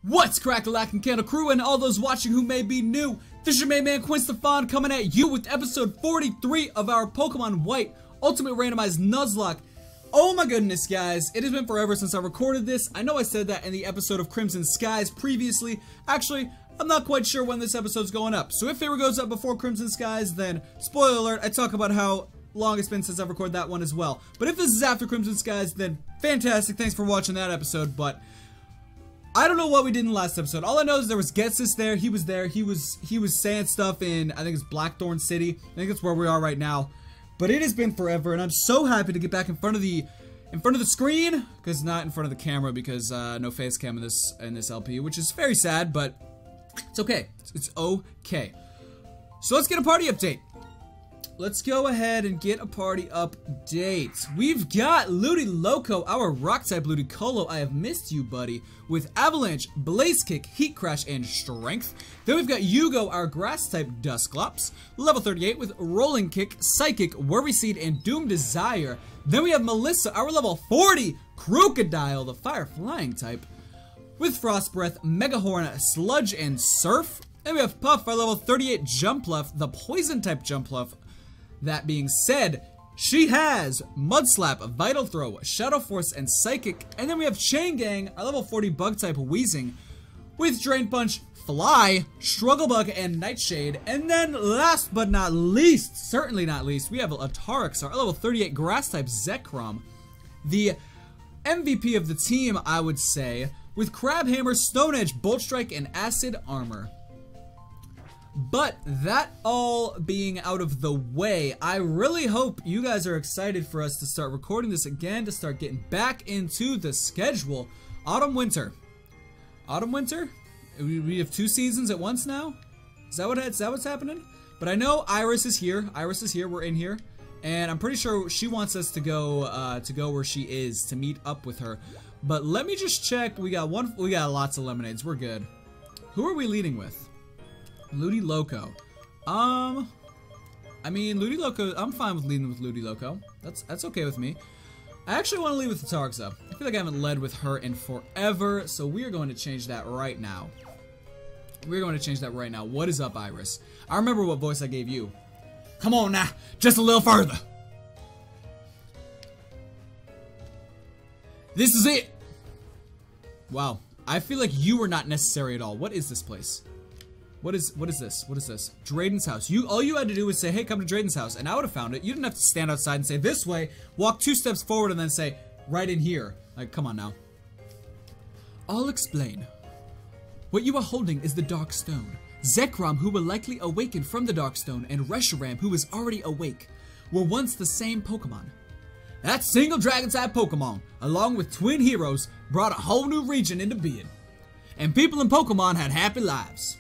What's Crackalakin Candle Crew and all those watching who may be new? This is your main man Quinstafon coming at you with episode 43 of our Pokemon White Ultimate Randomized Nuzlocke. Oh my goodness, guys, it has been forever since I recorded this. I know I said that in the episode of Crimson Skies previously. Actually, I'm not quite sure when this episode's going up. So if it goes up before Crimson Skies, then spoiler alert, I talk about how long it's been since I've recorded that one as well. But if this is after Crimson Skies, then fantastic, thanks for watching that episode. But I don't know what we did in the last episode. All I know is there was Getsus there. He was there. He was saying stuff in, I think it's Blackthorn City. I think that's where we are right now. But it has been forever, and I'm so happy to get back in front of the screen, because not in front of the camera, because no face cam in this LP, which is very sad, but it's okay. It's okay. So let's get a party update. Let's go ahead and get a party update. We've got Ludicolo, our rock-type Ludicolo. I have missed you, buddy, with Avalanche, Blaze Kick, Heat Crash, and Strength. Then we've got Yugo, our grass-type Dusclops, level 38 with Rolling Kick, Psychic, Worry Seed, and Doom Desire. Then we have Melissa, our level 40 Crocodile, the fire-flying type, with Frost Breath, Mega Horn, Sludge, and Surf. Then we have Puff, our level 38 Jumpluff, the poison-type Jumpluff. That being said, she has Mud Slap, Vital Throw, Shadow Force, and Psychic. And then we have Chain Gang, our level 40 Bug-type Weezing, with Drain Punch, Fly, Struggle Bug, and Nightshade. And then last but not least, certainly not least, we have Atarix, our level 38 Grass-type Zekrom, the MVP of the team, I would say, with Crab Hammer, Stone Edge, Bolt Strike, and Acid Armor. But that all being out of the way, I really hope you guys are excited for us to start recording this again, to start getting back into the schedule. Autumn, winter. Autumn, winter? We have 2 seasons at once now? Is that what's happening? But I know Iris is here. Iris is here. We're in here. And I'm pretty sure she wants us to go where she is, to meet up with her. But let me just check. We got lots of lemonades. We're good. Who are we leading with? Ludicolo. I mean, Ludicolo, I'm fine with leading with Ludicolo. That's okay with me. I actually want to lead with Atarix though. I feel like I haven't led with her in forever, so we are going to change that right now. We're going to change that right now. What is up, Iris? I remember what voice I gave you. Come on now, just a little further. This is it. Wow, I feel like you were not necessary at all. What is this place? What is this? What is this? Drayden's house. All you had to do was say, hey, come to Drayden's house, and I would have found it. You didn't have to stand outside and say, this way, walk 2 steps forward, and then say, right in here. Like, come on now. I'll explain. What you are holding is the Dark Stone. Zekrom, who will likely awaken from the Dark Stone, and Reshiram, who is already awake, were once the same Pokemon. That single Dragon-type Pokemon, along with twin heroes, brought a whole new region into being. And people in Pokemon had happy lives.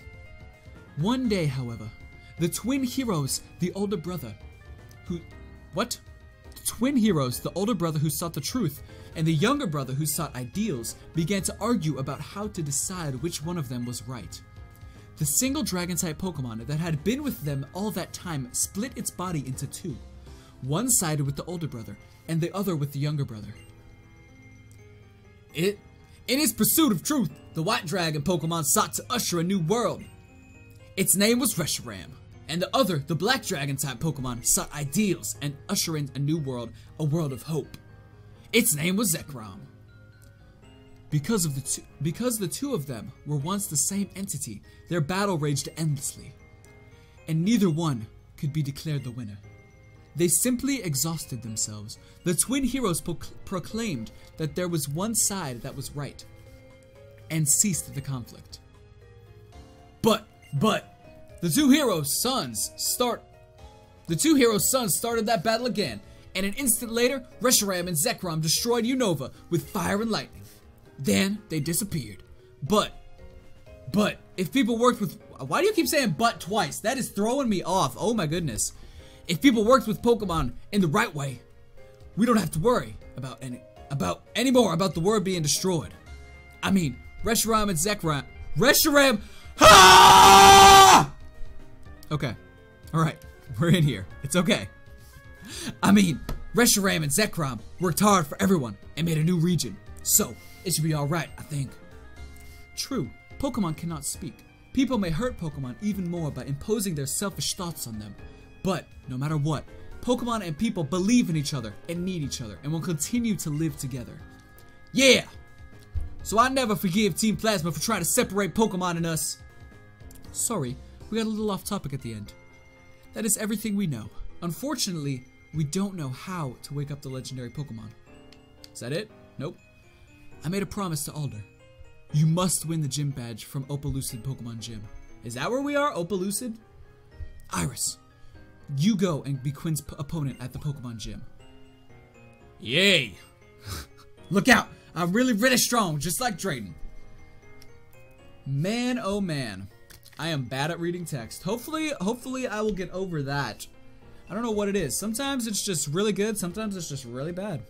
One day, however, the twin heroes, the older brother who sought the truth, and the younger brother who sought ideals, began to argue about how to decide which one of them was right. The single Dragon-type Pokemon that had been with them all that time split its body into 2. One sided with the older brother, and the other with the younger brother. In its pursuit of truth, the White Dragon Pokemon sought to usher a new world. Its name was Reshiram, and the other, the Black Dragon-type Pokemon, sought ideals and usher in a new world, a world of hope. Its name was Zekrom. Because the two of them were once the same entity, their battle raged endlessly, and neither one could be declared the winner. They simply exhausted themselves. The twin heroes proclaimed that there was one side that was right, and ceased the conflict. But the two heroes' sons started that battle again, and an instant later, Reshiram and Zekrom destroyed Unova with fire and lightning. Then they disappeared. But if people worked with, why do you keep saying "but" twice? That is throwing me off. Oh my goodness. If people worked with Pokemon in the right way, we don't have to worry anymore about the world being destroyed. I mean, Reshiram and Zekrom. Ah! Okay. Alright. We're in here. It's okay. I mean, Reshiram and Zekrom worked hard for everyone and made a new region. So, it should be alright, I think. True, Pokemon cannot speak. People may hurt Pokemon even more by imposing their selfish thoughts on them. But, no matter what, Pokemon and people believe in each other and need each other and will continue to live together. Yeah! So I never forgive Team Plasma for trying to separate Pokemon and us. Sorry, we got a little off topic at the end. That is everything we know. Unfortunately, we don't know how to wake up the legendary Pokemon. Is that it? Nope. I made a promise to Alder. You must win the gym badge from Opalucid Pokemon Gym. Is that where we are? Opalucid? Iris, you go and be Quinn's opponent at the Pokemon Gym. Yay! Look out! I'm really, really strong, just like Drayden. Man, oh man. I am bad at reading text. Hopefully I will get over that. I don't know what it is. Sometimes it's just really good, sometimes it's just really bad.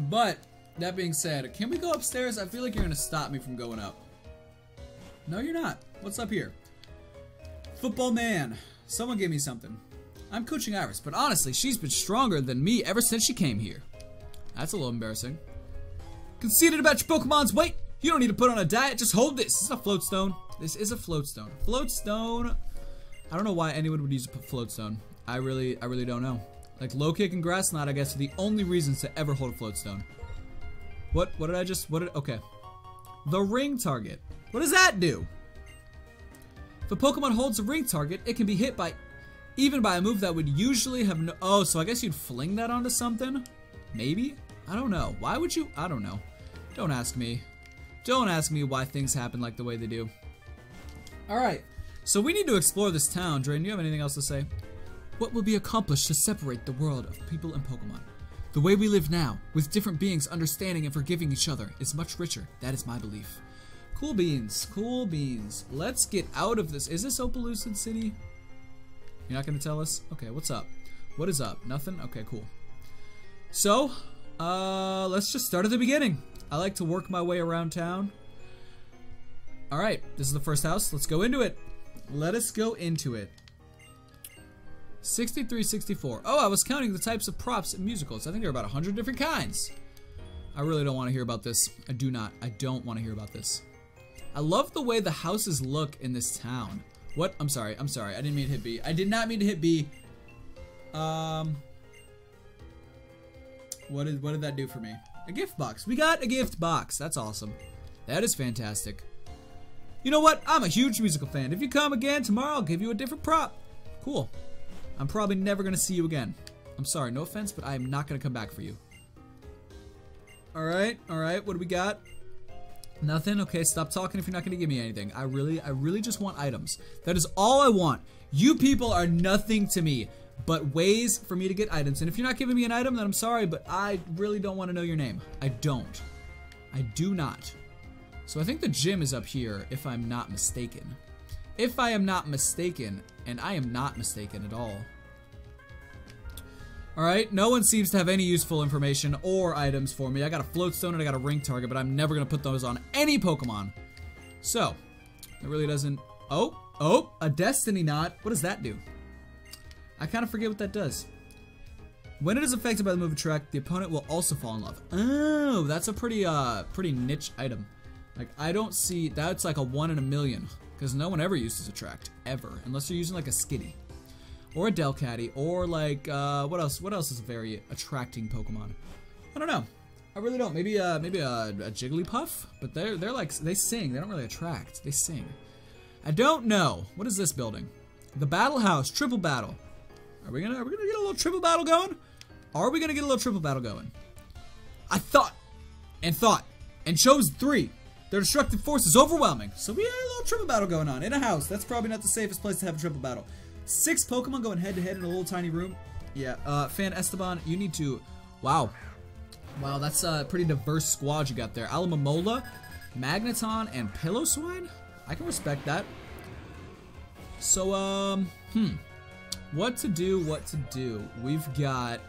But, that being said, can we go upstairs? I feel like you're gonna stop me from going up. No, you're not. What's up here? Football man. Someone gave me something. I'm coaching Iris, but honestly, she's been stronger than me ever since she came here. That's a little embarrassing. Conceited about your Pokemon's weight? You don't need to put on a diet, just hold this. This is a floatstone. This is a floatstone. Floatstone. I don't know why anyone would use a floatstone. I really don't know. Like low kick and grass knot, I guess, are the only reasons to ever hold a floatstone. What did I just, okay. The ring target. What does that do? If a Pokemon holds a ring target, it can be hit by, even by a move that would usually have no, oh, so I guess you'd fling that onto something? Maybe? I don't know. Why would you, I don't know. Don't ask me. Don't ask me why things happen like the way they do. Alright, so we need to explore this town. Drayden, do you have anything else to say? What will be accomplished to separate the world of people and Pokemon? The way we live now, with different beings understanding and forgiving each other, is much richer. That is my belief. Cool beans. Cool beans. Let's get out of this. Is this Opalucid City? You're not going to tell us? Okay, what's up? What is up? Nothing? Okay, cool. So, let's just start at the beginning. I like to work my way around town. Alright, this is the first house. Let's go into it. Let us go into it. 63, 64. Oh, I was counting the types of props in musicals. I think there are about 100 different kinds. I really don't want to hear about this. I do not. I don't want to hear about this. I love the way the houses look in this town. What? I'm sorry. I'm sorry. I didn't mean to hit B. I did not mean to hit B. What did that do for me? A gift box. We got a gift box. That's awesome. That is fantastic. You know what? I'm a huge musical fan. If you come again tomorrow, I'll give you a different prop. Cool. I'm probably never going to see you again. I'm sorry, no offense, but I am not going to come back for you. Alright, what do we got? Nothing? Okay, stop talking if you're not going to give me anything. I really just want items. That is all I want. You people are nothing to me but ways for me to get items. And if you're not giving me an item, then I'm sorry, but I really don't want to know your name. I don't. I do not. So I think the gym is up here, if I'm not mistaken. If I am not mistaken, and I am not mistaken at all. Alright, no one seems to have any useful information or items for me. I got a floatstone and I got a ring target, but I'm never going to put those on any Pokemon. So, it really doesn't... Oh, a destiny knot. What does that do? I kind of forget what that does. When it is affected by the move attract, the opponent will also fall in love. Oh, that's a pretty niche item. Like, I don't see... That's like a 1 in a million. Because no one ever uses attract. Ever. Unless you're using like a Skitty. Or a Delcatty. Or like, what else? What else is a very attracting Pokemon? I don't know. I really don't. Maybe a Jigglypuff? But they're like, they sing. They don't really attract. They sing. I don't know. What is this building? The Battle House. Triple Battle. Are we gonna get a little triple battle going? Are we gonna get a little triple battle going? I thought and chose 3. Their destructive force is overwhelming. So we had a little triple battle going on in a house. That's probably not the safest place to have a triple battle. 6 Pokemon going head to head in a little tiny room. Yeah, Fan Esteban, you need to... Wow, that's a pretty diverse squad you got there. Alamomola, Magneton, and Pillow-Swine? I can respect that. So, what to do? We've got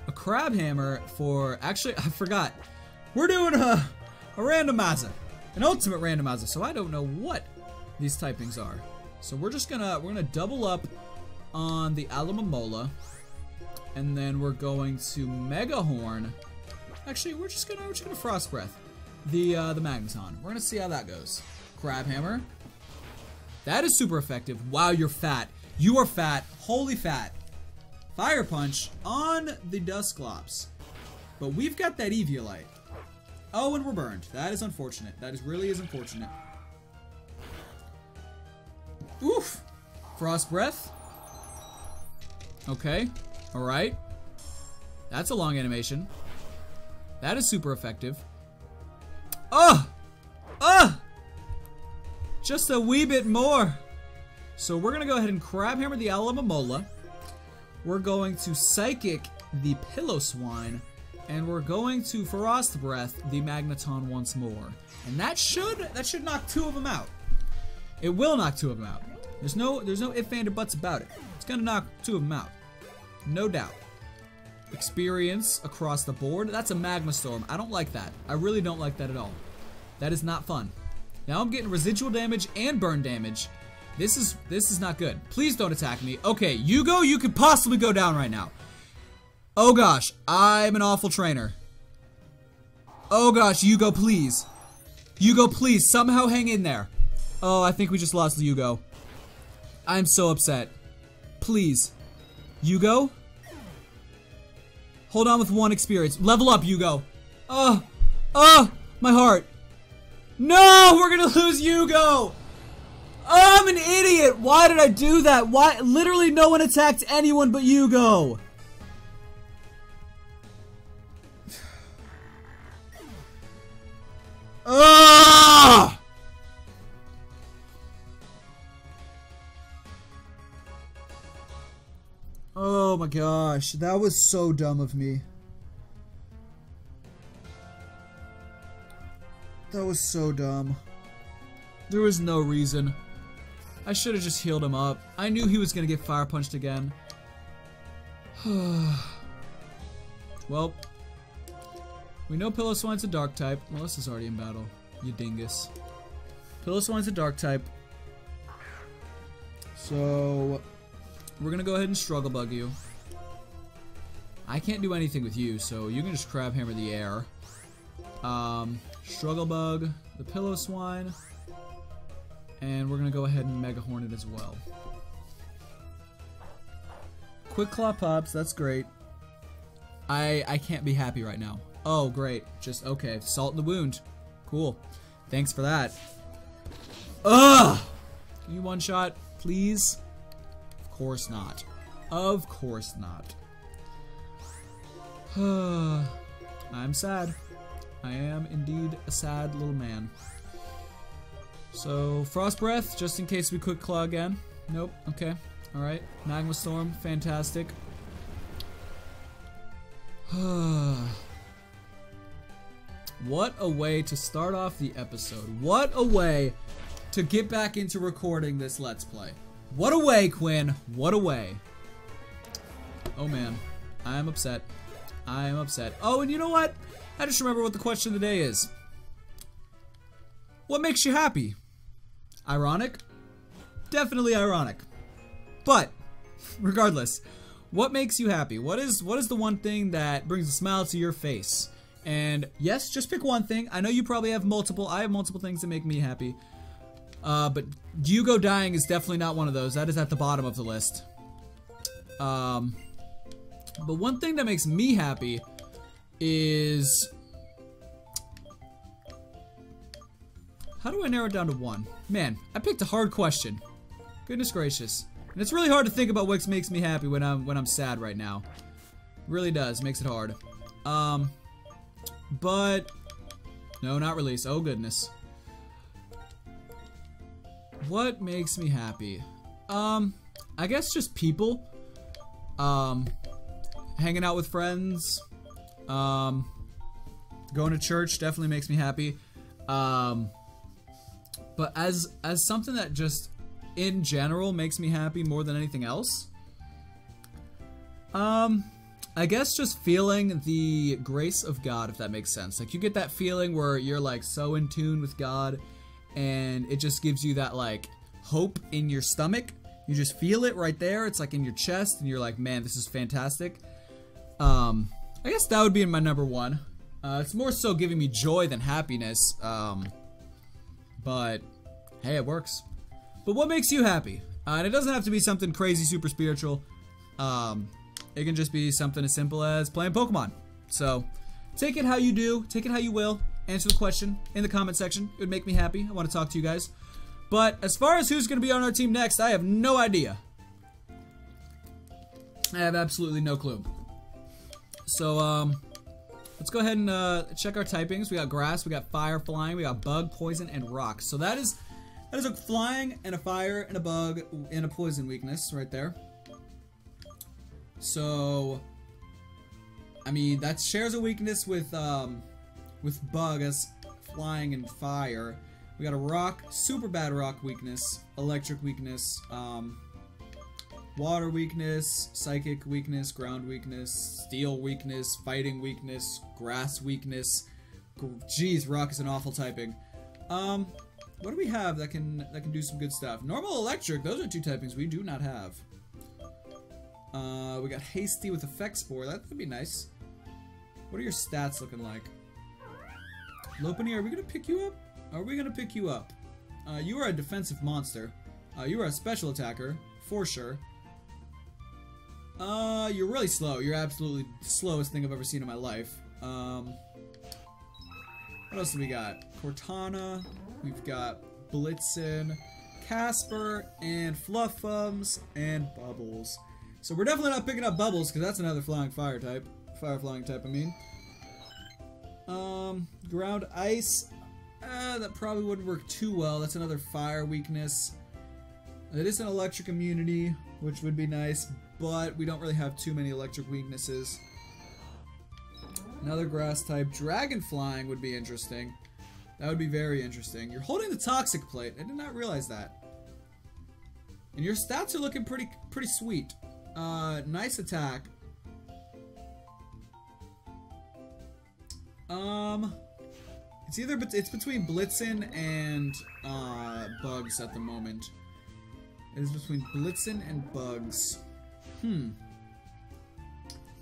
a Crabhammer for... Actually, I forgot. We're doing a randomizer. An ultimate randomizer, so I don't know what these typings are. So we're gonna double up on the Alamomola, and then we're going to Mega Horn. Actually, we're just gonna Frost Breath. the Magneton. We're gonna see how that goes. Crab Hammer. That is super effective. Wow, you're fat. You are fat. Holy fat. Fire Punch on the Dusclops. But we've got that Eviolite. Oh, and we're burned. That is unfortunate. That really is unfortunate. Oof. Frost Breath. Okay. Alright. That's a long animation. That is super effective. Oh! Oh! Just a wee bit more. So we're going to go ahead and Crab Hammer the Alomomola. We're going to Psychic the Piloswine. And we're going to Frost Breath the Magneton once more. And that should knock 2 of them out. It will knock 2 of them out. There's no ifs, ands, or buts about it. It's gonna knock 2 of them out. No doubt. Experience across the board. That's a Magma Storm. I don't like that. I really don't like that at all. That is not fun. Now I'm getting residual damage and burn damage. This is not good. Please don't attack me. Okay, Yugo, you could possibly go down right now. Oh gosh, I'm an awful trainer. Oh gosh, Yugo, please. Yugo, please, somehow hang in there. Oh, I think we just lost Yugo. I'm so upset. Please. Yugo? Hold on with 1 experience. Level up, Yugo. Oh, my heart. No, we're gonna lose Yugo. Oh, I'm an idiot. Why did I do that? Why? Literally no one attacked anyone but Yugo. Ah! Oh my gosh, that was so dumb of me. That was so dumb. There was no reason. I should have just healed him up. I knew he was gonna get fire punched again. Well, we know Piloswine's a dark type. Melissa's already in battle. You dingus. Piloswine's a dark type. So we're gonna go ahead and Struggle Bug you. I can't do anything with you, so you can just Crab Hammer the air. Struggle Bug, the Piloswine, and we're gonna go ahead and Mega Hornet as well. Quick Claw Pops, that's great. I can't be happy right now. Oh, great. Just, okay. Salt in the wound. Cool. Thanks for that. Ugh! Can you one-shot, please? Of course not. Of course not. I'm sad. I am indeed a sad little man. So, Frost Breath, just in case we Quick Claw again. Nope. Okay. Alright. Magma Storm. Fantastic. What a way to start off the episode. What a way to get back into recording this Let's Play. What a way, Quinn. What a way. Oh man. I am upset. I am upset. Oh, and you know what? I just remember what the question of the day is. What makes you happy? Ironic? Definitely ironic. But, regardless, what makes you happy? What is the one thing that brings a smile to your face? And yes, just pick one thing. I know you probably have multiple. I have multiple things that make me happy. But Yugo dying is definitely not one of those. That is at the bottom of the list. But one thing that makes me happy is... How do I narrow it down to one? Man, I picked a hard question. Goodness gracious. And it's really hard to think about what makes me happy when I'm sad right now. It really does. Makes it hard. But no, not release. Oh goodness. What makes me happy? I guess just people. Hanging out with friends. Going to church definitely makes me happy. But as something that just in general makes me happy more than anything else, I guess just feeling the grace of God, if that makes sense. Like, you get that feeling where you're like so in tune with God, and it just gives you that like hope in your stomach. You just feel it right there. It's like in your chest, and you're like, man, this is fantastic. I guess that would be in my number one. It's more so giving me joy than happiness. But hey, it works. But what makes you happy? And it doesn't have to be something crazy, super spiritual. It can just be something as simple as playing Pokemon. So take it how you do, take it how you will. Answer the question in the comment section. It would make me happy. I want to talk to you guys. But as far as who's going to be on our team next, I have no idea. I have absolutely no clue. So, let's go ahead and check our typings. We got grass, we got fire, flying, we got bug, poison, and rock. So that is a flying and a fire and a bug and a poison weakness right there. So, I mean, that shares a weakness with bug as flying and fire. We got a rock, super bad rock weakness, electric weakness, water weakness, psychic weakness, ground weakness, steel weakness, fighting weakness, grass weakness. Jeez, rock is an awful typing. What do we have that can do some good stuff? Normal, electric, those are two typings we do not have. We got hasty with effect spore, that would be nice. What are your stats looking like? Lopunny, are we gonna pick you up? Are we gonna pick you up? You are a defensive monster. You are a special attacker, for sure. You're really slow. You're absolutely the slowest thing I've ever seen in my life. What else do we got? Cortana. We've got Blitzen, Casper, and Fluffums, and Bubbles. So we're definitely not picking up Bubbles, because that's another flying fire type. Fire flying type, I mean. Ground ice. That probably wouldn't work too well. That's another fire weakness. It is an electric immunity, which would be nice, but we don't really have too many electric weaknesses. Another grass type. Dragon flying would be interesting. That would be very interesting. You're holding the toxic plate. I did not realize that. And your stats are looking pretty sweet. Nice attack. It's between Blitzen and Bugs at the moment. It is between Blitzen and Bugs. I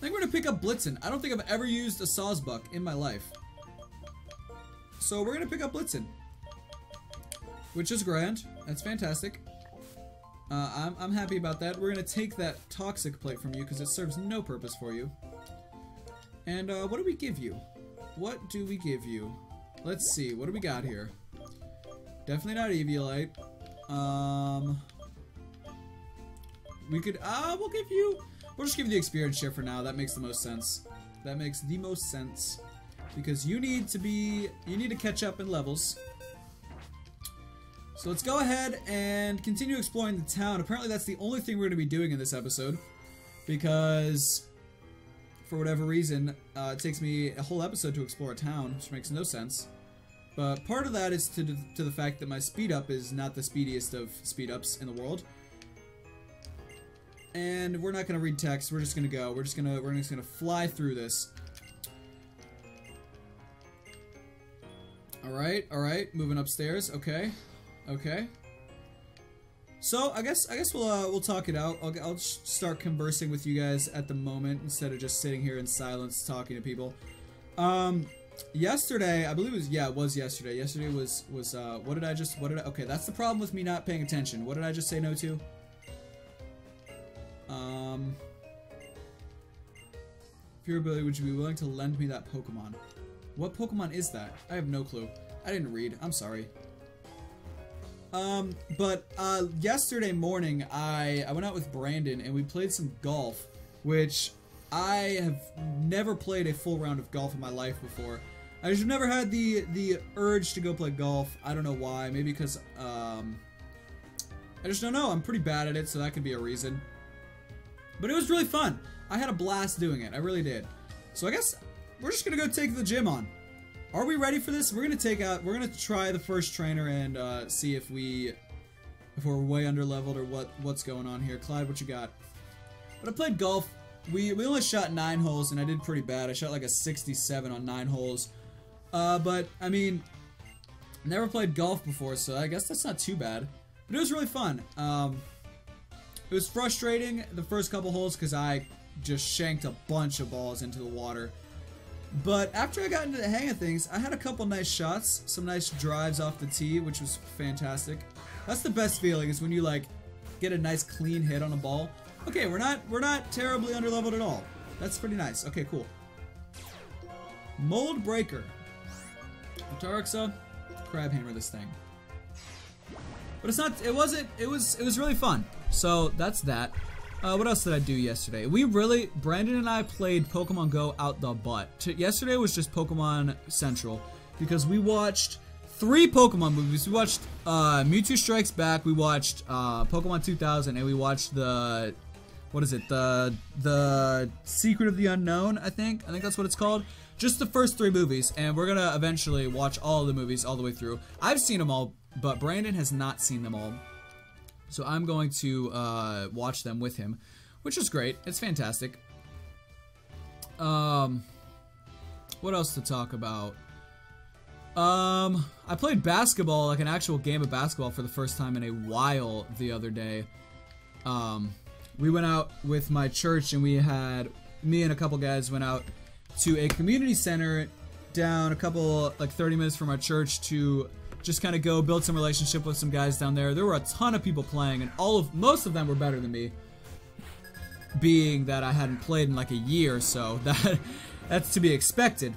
think we're gonna pick up Blitzen. I don't think I've ever used a Sawsbuck in my life. So we're gonna pick up Blitzen. Which is grand. That's fantastic. I'm happy about that. We're gonna take that toxic plate from you because it serves no purpose for you. And what do we give you? What do we give you? Let's see, what do we got here? Definitely not Eviolite. We could, we'll just give you the experience share for now. That makes the most sense. That makes the most sense. Because you need to catch up in levels. So let's go ahead and continue exploring the town. Apparently that's the only thing we're going to be doing in this episode. Because, for whatever reason, it takes me a whole episode to explore a town, which makes no sense. But part of that is to the fact that my speed up is not the speediest of speed ups in the world. And we're not gonna read text. We're just gonna go. We're just gonna fly through this. All right. Moving upstairs. Okay. So I guess we'll talk it out. I'll start conversing with you guys at the moment instead of just sitting here in silence talking to people. Yesterday, I believe it was yesterday. Yesterday was okay, that's the problem with me not paying attention. What did I just say no to? For your ability, would you be willing to lend me that Pokemon? What Pokemon is that? I have no clue. I didn't read. I'm sorry. Yesterday morning, I went out with Brandon and we played some golf, which I have never played a full round of golf in my life before. I just never had the urge to go play golf. I don't know why. Maybe because, I just don't know. I'm pretty bad at it, so that could be a reason. But it was really fun. I had a blast doing it. I really did. So I guess we're just gonna go take the gym on. Are we ready for this? We're gonna try the first trainer and see if we're way under leveled or what's going on here. Clyde, what you got? But I played golf. We only shot 9 holes and I did pretty bad. I shot like a 67 on 9 holes. But I mean, never played golf before, so I guess that's not too bad. But it was really fun. It was frustrating the first couple holes because I just shanked a bunch of balls into the water. But after I got into the hang of things, I had a couple nice shots, some nice drives off the tee, which was fantastic. That's the best feeling, is when you like get a nice clean hit on a ball. Okay, we're not terribly underleveled at all. That's pretty nice. Okay, cool. Mold Breaker. Ataraxa, Crab Hammer this thing. But it's not, it was really fun. So that's that. What else did I do yesterday? Brandon and I played Pokemon Go out the butt. Yesterday was just Pokemon Central because we watched 3 Pokemon movies. We watched Mewtwo Strikes Back, we watched Pokemon 2000, and we watched the, what is it? The Secret of the Unknown, I think that's what it's called. Just the first 3 movies, and we're gonna eventually watch all of the movies all the way through. I've seen them all, but Brandon has not seen them all. So I'm going to watch them with him, which is great. It's fantastic. What else to talk about? I played basketball, like an actual game of basketball for the first time in a while the other day. We went out with my church, and me and a couple guys went out to a community center down a couple, like 30 minutes from our church to just kind of go build some relationship with some guys down there. There were a ton of people playing, and most of them were better than me, being that I hadn't played in like a year, so that's to be expected.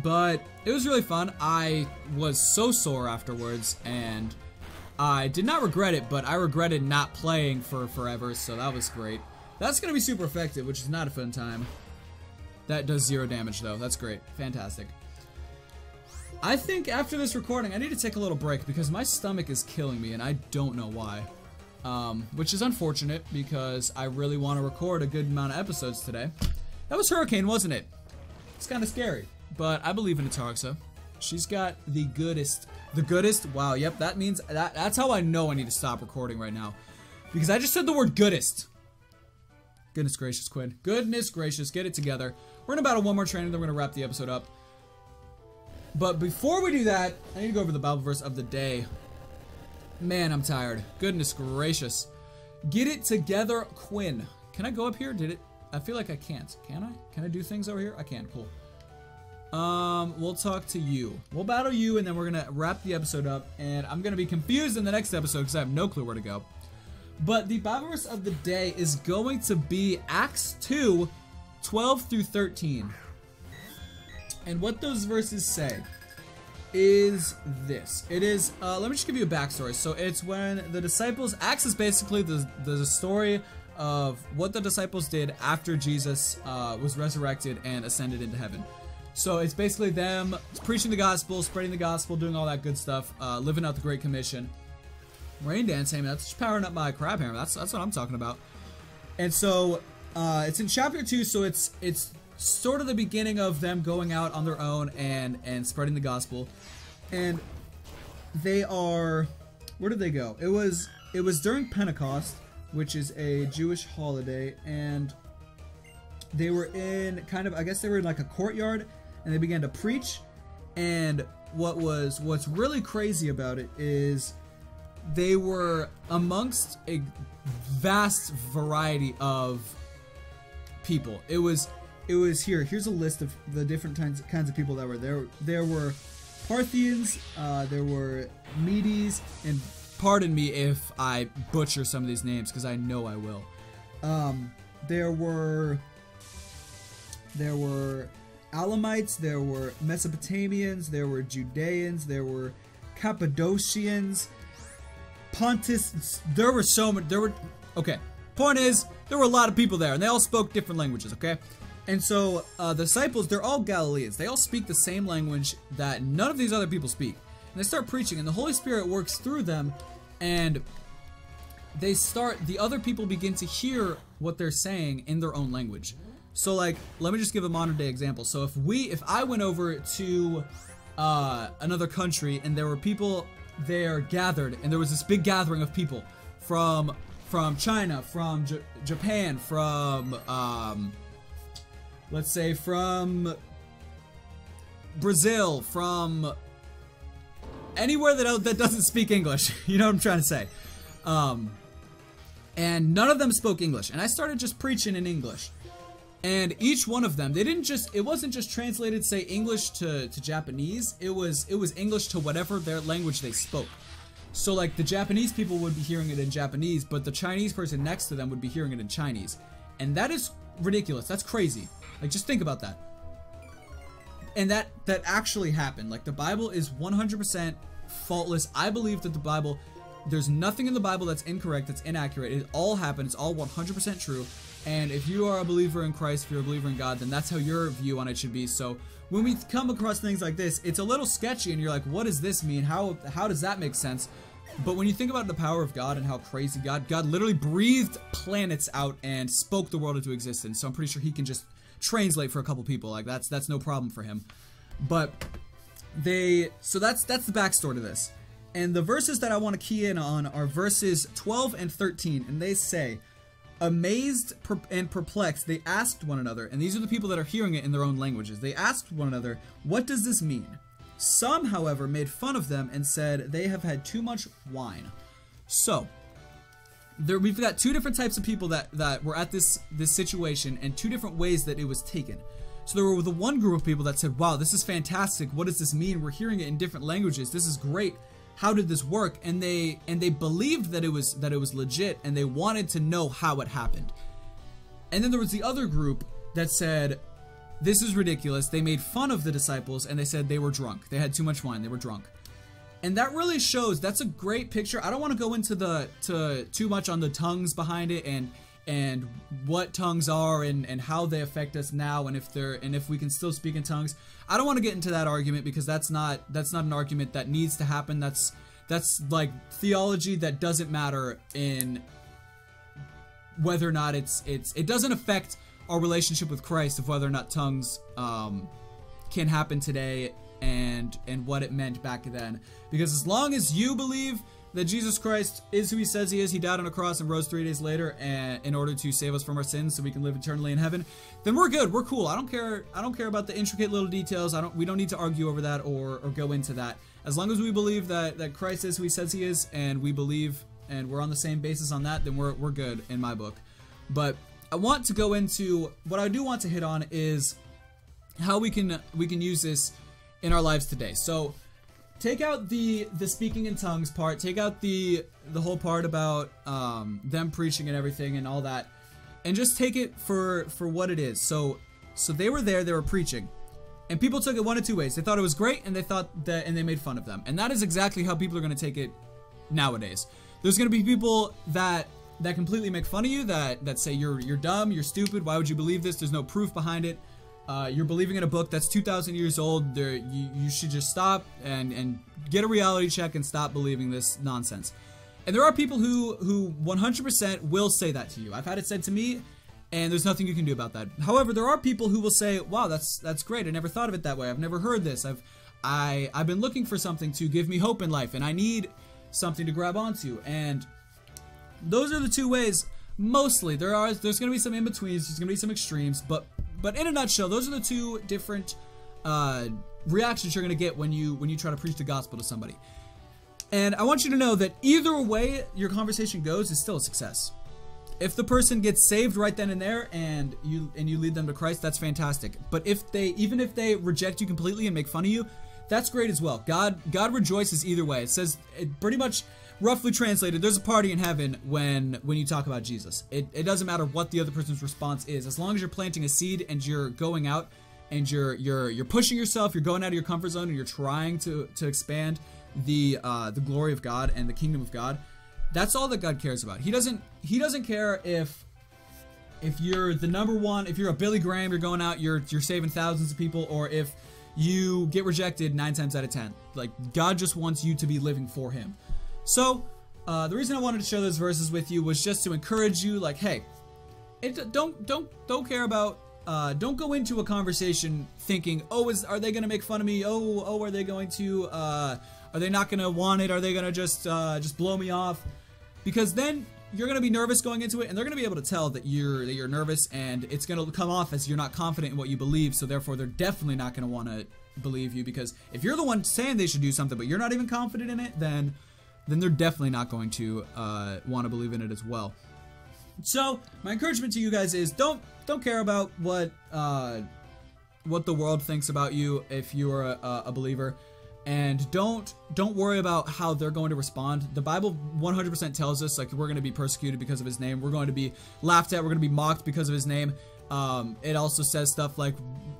But it was really fun. I was so sore afterwards, and I did not regret it, but I regretted not playing for forever, so that was great. That's gonna be super effective, which is not a fun time. That does 0 damage though. That's great. Fantastic. I think after this recording, I need to take a little break because my stomach is killing me and I don't know why. Which is unfortunate because I really want to record a good amount of episodes today. That was Hurricane, wasn't it? It's kind of scary, but I believe in Ataraxa. She's got the goodest. The goodest? Wow, yep, that means, that's how I know I need to stop recording right now. Because I just said the word goodest. Goodness gracious, Quinn. Goodness gracious, get it together. We're gonna battle one more training, then we're gonna wrap the episode up. But before we do that, I need to go over the Bible verse of the day. Man, I'm tired. Goodness gracious. Get it together, Quinn. Can I go up here? Did it? I feel like I can't. Can I? Can I do things over here? I can. Cool. We'll talk to you. We'll battle you, and then we're gonna wrap the episode up. And I'm gonna be confused in the next episode because I have no clue where to go. But the Bible verse of the day is going to be Acts 2, 12 through 13. And what those verses say is this. It is, let me just give you a backstory. So it's when the disciples, Acts is basically the story of what the disciples did after Jesus was resurrected and ascended into heaven. So it's basically them preaching the gospel, spreading the gospel, doing all that good stuff, living out the Great Commission. Rain dancing, that's just powering up my crab hammer. That's what I'm talking about. And so it's in chapter 2, so it's sort of the beginning of them going out on their own and spreading the gospel. And they are, where did they go? It was during Pentecost, which is a Jewish holiday, and they were in kind of, I guess they were in like a courtyard, and they began to preach. And what's really crazy about it is they were amongst a vast variety of people. It was here's a list of the different kinds of people that were there. There were Parthians, there were Medes, and pardon me if I butcher some of these names because I know I will. There were Alamites, there were Mesopotamians, there were Judeans, there were Cappadocians, Pontus. There were so many. Okay. Point is, there were a lot of people there, and they all spoke different languages. Okay. And so, the disciples, they're all Galileans. They all speak the same language that none of these other people speak. And they start preaching, and the Holy Spirit works through them, and the other people begin to hear what they're saying in their own language. So, like, let me just give a modern day example. So, if I went over to another country, and there were people there gathered, and there was this big gathering of people from China, from Japan, from let's say from Brazil, from anywhere that doesn't speak English. You know what I'm trying to say. And none of them spoke English. And I started just preaching in English. And each one of them, it wasn't just translated, say, English to Japanese. It was English to whatever their language they spoke. So like the Japanese people would be hearing it in Japanese, but the Chinese person next to them would be hearing it in Chinese. And that is ridiculous. That's crazy. Like, just think about that. And that actually happened. Like, the Bible is 100% faultless. I believe that the Bible, there's nothing in the Bible that's incorrect, that's inaccurate. It all happened. It's all 100% true. And if you are a believer in Christ, if you're a believer in God, then that's how your view on it should be. So when we come across things like this, it's a little sketchy and you're like, what does this mean? How does that make sense? But when you think about the power of God and how crazy God literally breathed planets out and spoke the world into existence. So I'm pretty sure he can just translate for a couple people. Like, that's no problem for him. But so that's the backstory to this. And the verses that I want to key in on are verses 12 and 13. And they say, amazed and perplexed, they asked one another, and these are the people that are hearing it in their own languages. They asked one another, what does this mean? Some, however, made fun of them and said they have had too much wine. So, we've got two different types of people that were at this situation, and two different ways that it was taken. So there were the one group of people that said, wow, this is fantastic. What does this mean? We're hearing it in different languages. This is great. How did this work? And they believed that it was legit, and they wanted to know how it happened. And then there was the other group that said, this is ridiculous. They made fun of the disciples, and they said they were drunk. They had too much wine. They were drunk. And that really shows, that's a great picture. I don't want to go into too much on the tongues behind it and what tongues are and how they affect us now, and if we can still speak in tongues. I don't want to get into that argument because that's not an argument that needs to happen. That's like theology that doesn't matter in whether or not it doesn't affect our relationship with Christ of whether or not tongues can happen today and what it meant back then. Because as long as you believe that Jesus Christ is who he says he is, he died on a cross and rose 3 days later in order to save us from our sins so we can live eternally in heaven, then we're good, we're cool. I don't care about the intricate little details. We don't need to argue over that or go into that. As long as we believe that Christ is who he says he is, and we believe and we're on the same basis on that, then we're good in my book. But I want to go into what I do want to hit on is how we can use this in our lives today. So take out the speaking in tongues part, take out the whole part about them preaching and everything and all that, and just take it for what it is. So they were there, they were preaching, and people took it one of two ways. They thought it was great, and they made fun of them. And that is exactly how people are going to take it nowadays. There's going to be people that completely make fun of you, that say you're dumb, you're stupid, why would you believe this? There's no proof behind it. You're believing in a book that's 2,000 years old. You should just stop and get a reality check and stop believing this nonsense. And there are people who 100% will say that to you. I've had it said to me, and there's nothing you can do about that. However, there are people who will say, wow, that's great. I never thought of it that way. I've never heard this. I've been looking for something to give me hope in life, and I need something to grab onto. And those are the two ways. Mostly, there's going to be some in-betweens, there's going to be some extremes, but in a nutshell, those are the two different reactions you're going to get when you try to preach the gospel to somebody. And I want you to know that either way your conversation goes is still a success. If the person gets saved right then and there and you lead them to Christ, that's fantastic. But even if they reject you completely and make fun of you, that's great as well. God rejoices either way. It says, it pretty much roughly translated, there's a party in heaven when you talk about Jesus. It doesn't matter what the other person's response is. As long as you're planting a seed and you're going out and you're pushing yourself, you're going out of your comfort zone, and you're trying to expand the glory of God and the kingdom of God, that's all that God cares about. He doesn't care if you're the number one, if you're a Billy Graham, you're going out, you're saving thousands of people, or if you get rejected 9 times out of 10. Like, God just wants you to be living for him. So, the reason I wanted to share those verses with you was just to encourage you, like, hey, don't care about, don't go into a conversation thinking, oh, are they gonna make fun of me? Oh, are they going to, are they not gonna want it? Are they gonna just blow me off? Because then you're gonna be nervous going into it, and they're gonna be able to tell that you're nervous, and it's gonna come off as you're not confident in what you believe. So therefore, they're definitely not gonna want to believe you, because if you're the one saying they should do something, but you're not even confident in it, then they're definitely not going to want to believe in it as well. So my encouragement to you guys is don't care about what the world thinks about you if you're a believer, and don't worry about how they're going to respond. The Bible 100% tells us, like, we're going to be persecuted because of his name. We're going to be laughed at. We're going to be mocked because of his name. It also says stuff like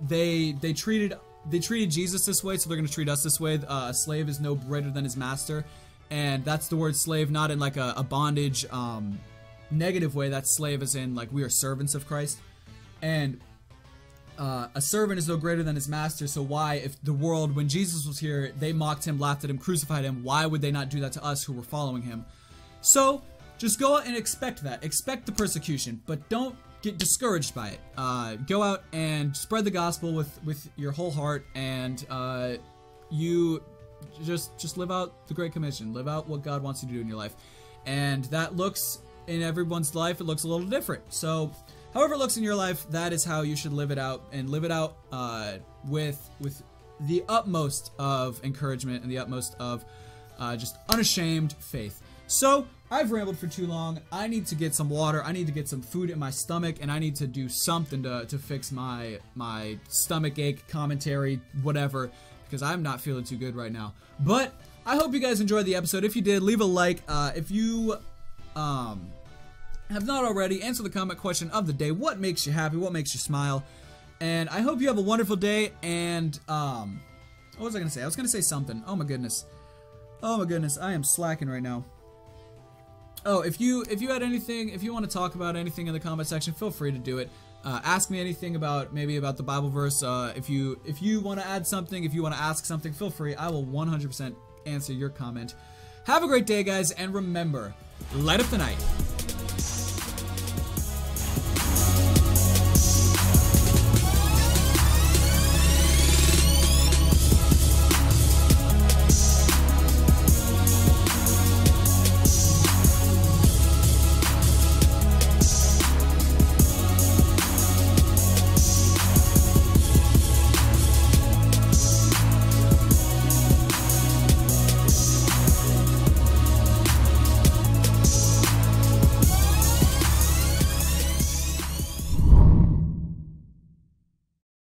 they treated Jesus this way, so they're going to treat us this way. A slave is no greater than his master, and that's the word slave, not in like a bondage negative way. That's slave as in like we are servants of Christ, and a servant is no greater than his master. So why, if the world, when Jesus was here, they mocked him, laughed at him, crucified him, why would they not do that to us who were following him? So just go out and expect that. Expect the persecution, but don't get discouraged by it. Go out and spread the gospel with your whole heart, and you just live out the Great Commission. Live out what God wants you to do in your life. And that looks, in everyone's life, it looks a little different. So however it looks in your life, that is how you should live it out, and live it out with the utmost of encouragement and the utmost of just unashamed faith. So I've rambled for too long. I need to get some water. I need to get some food in my stomach, and I need to do something to fix my stomach ache, commentary, whatever, because I'm not feeling too good right now. But I hope you guys enjoyed the episode. If you did, leave a like. If you have not already, answer the comment question of the day. What makes you happy? What makes you smile? And I hope you have a wonderful day. And what was I gonna say? I was gonna say something. Oh my goodness. Oh my goodness. I am slacking right now. Oh, if you had anything, if you want to talk about anything in the comment section, feel free to do it. Ask me anything about, maybe about the Bible verse. If you want to add something, if you want to ask something, feel free. I will 100% answer your comment. Have a great day, guys, and remember, light up the night.